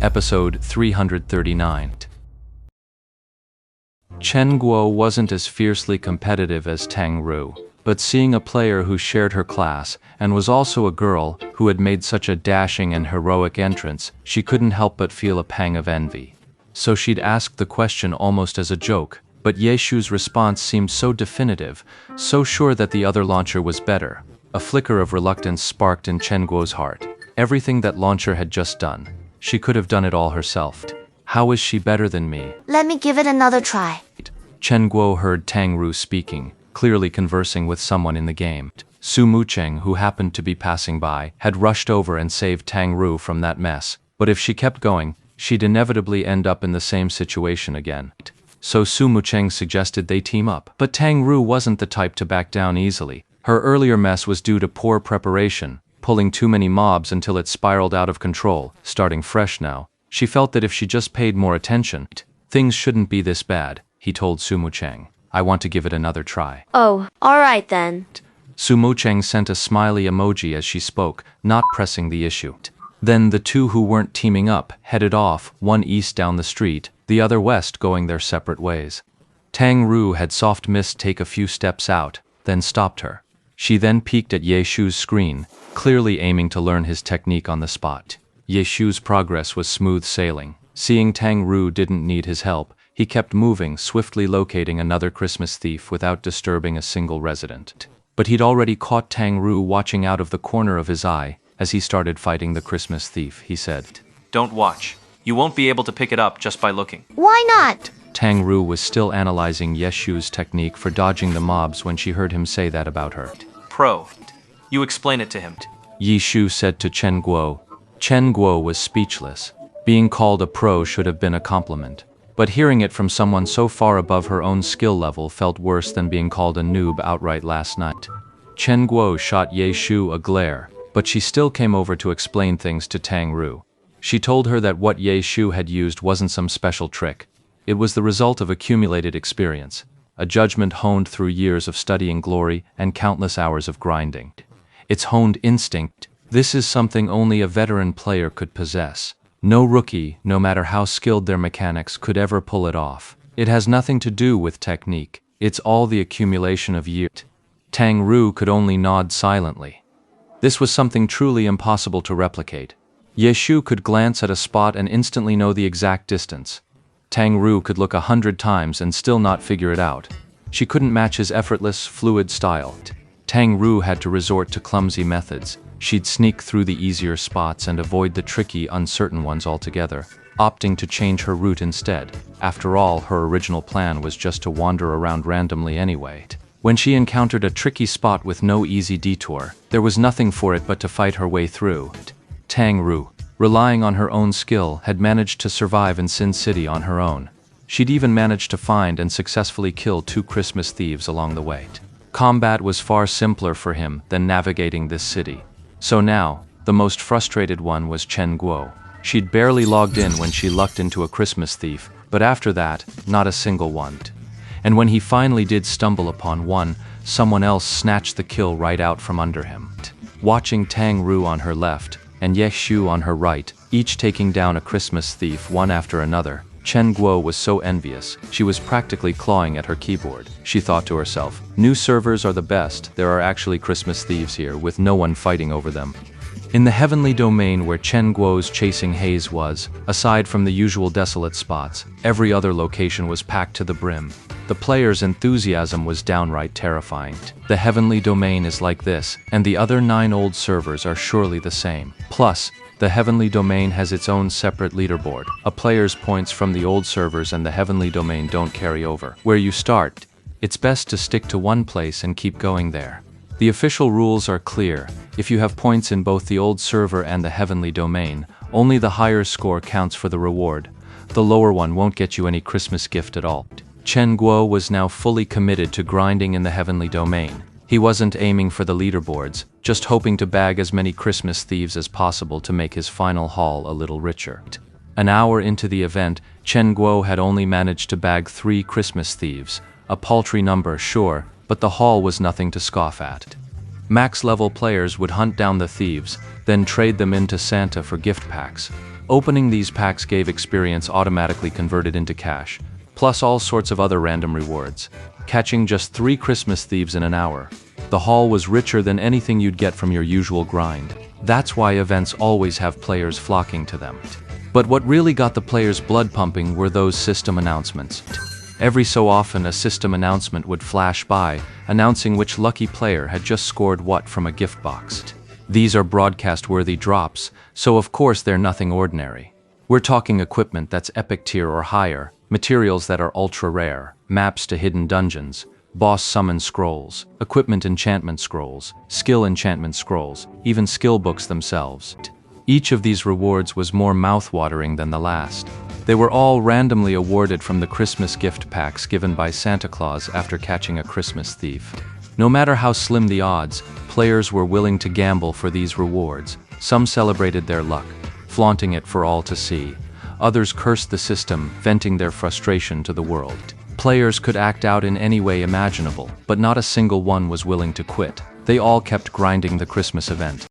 Episode 339. Chen Guo wasn't as fiercely competitive as Tang Ru, but seeing a player who shared her class and was also a girl who had made such a dashing and heroic entrance, she couldn't help but feel a pang of envy. So she'd asked the question almost as a joke, but Ye Shu's response seemed so definitive, so sure that the other launcher was better. A flicker of reluctance sparked in Chen Guo's heart. Everything that launcher had just done, she could have done it all herself. How is she better than me? Let me give it another try. Chen Guo heard Tang Ru speaking, clearly conversing with someone in the game. Su Mucheng, who happened to be passing by, had rushed over and saved Tang Ru from that mess, but if she kept going, she'd inevitably end up in the same situation again. So Su Mucheng suggested they team up. But Tang Ru wasn't the type to back down easily. Her earlier mess was due to poor preparation, pulling too many mobs until it spiraled out of control. Starting fresh now, she felt that if she just paid more attention, things shouldn't be this bad. He told Su Mucheng, "I want to give it another try." Oh, alright then. Su Mucheng sent a smiley emoji as she spoke, not pressing the issue. Then the two who weren't teaming up headed off, one east down the street, the other west, going their separate ways. Tang Ru had soft missed take a few steps out, then stopped her. She then peeked at Ye Shu's screen, clearly aiming to learn his technique on the spot. Ye Shu's progress was smooth sailing. Seeing Tang Ru didn't need his help, he kept moving, swiftly locating another Christmas thief without disturbing a single resident. But he'd already caught Tang Ru watching out of the corner of his eye. As he started fighting the Christmas thief, he said, "Don't watch. You won't be able to pick it up just by looking." Why not? Tang Ru was still analyzing Ye Shu's technique for dodging the mobs when she heard him say that about her. Pro. You explain it to him. Ye Shu said to Chen Guo. Chen Guo was speechless. Being called a pro should have been a compliment. But hearing it from someone so far above her own skill level felt worse than being called a noob outright last night. Chen Guo shot Ye Shu a glare, but she still came over to explain things to Tang Ru. She told her that what Ye Shu had used wasn't some special trick. It was the result of accumulated experience, a judgment honed through years of studying glory and countless hours of grinding. It's honed instinct. This is something only a veteran player could possess. No rookie, no matter how skilled their mechanics, could ever pull it off. It has nothing to do with technique. It's all the accumulation of years. Tang Ru could only nod silently. This was something truly impossible to replicate. Ye Shu could glance at a spot and instantly know the exact distance. Tang Ru could look 100 times and still not figure it out. She couldn't match his effortless, fluid style. Tang Ru had to resort to clumsy methods. She'd sneak through the easier spots and avoid the tricky, uncertain ones altogether, opting to change her route instead. After all, her original plan was just to wander around randomly anyway. When she encountered a tricky spot with no easy detour, there was nothing for it but to fight her way through. Tang Ru, relying on her own skill, had managed to survive in Sin City on her own. She'd even managed to find and successfully kill 2 Christmas thieves along the way. Combat was far simpler for him than navigating this city. So now, the most frustrated one was Chen Guo. She'd barely logged in when she lucked into a Christmas thief, but after that, not a single one. And when he finally did stumble upon one, someone else snatched the kill right out from under him. Watching Tang Ru on her left, and Ye Shu on her right, each taking down a Christmas thief one after another, Chen Guo was so envious, she was practically clawing at her keyboard. She thought to herself, "New servers are the best. There are actually Christmas thieves here, with no one fighting over them." In the heavenly domain where Chen Guo's chasing haze was, aside from the usual desolate spots, every other location was packed to the brim. The players' enthusiasm was downright terrifying. The heavenly domain is like this, and the other 9 old servers are surely the same. Plus, the heavenly domain has its own separate leaderboard. A player's points from the old servers and the heavenly domain don't carry over. Where you start, it's best to stick to one place and keep going there. The official rules are clear. If you have points in both the old server and the heavenly domain, only the higher score counts for the reward. The lower one won't get you any Christmas gift at all. Chen Guo was now fully committed to grinding in the heavenly domain. He wasn't aiming for the leaderboards, just hoping to bag as many Christmas thieves as possible to make his final haul a little richer. An hour into the event, Chen Guo had only managed to bag 3 Christmas thieves. A paltry number, sure, but the haul was nothing to scoff at. Max-level players would hunt down the thieves, then trade them into Santa for gift packs. Opening these packs gave experience automatically converted into cash, plus all sorts of other random rewards. Catching just 3 Christmas thieves in an hour. The haul was richer than anything you'd get from your usual grind. That's why events always have players flocking to them. But what really got the players' blood pumping were those system announcements. Every so often a system announcement would flash by, announcing which lucky player had just scored what from a gift box. These are broadcast-worthy drops, so of course they're nothing ordinary. We're talking equipment that's epic tier or higher, materials that are ultra-rare, maps to hidden dungeons, boss summon scrolls, equipment enchantment scrolls, skill enchantment scrolls, even skill books themselves. Each of these rewards was more mouth-watering than the last. They were all randomly awarded from the Christmas gift packs given by Santa Claus after catching a Christmas thief. No matter how slim the odds, players were willing to gamble for these rewards. Some celebrated their luck, flaunting it for all to see. Others cursed the system, venting their frustration to the world. Players could act out in any way imaginable, but not a single one was willing to quit. They all kept grinding the Christmas event.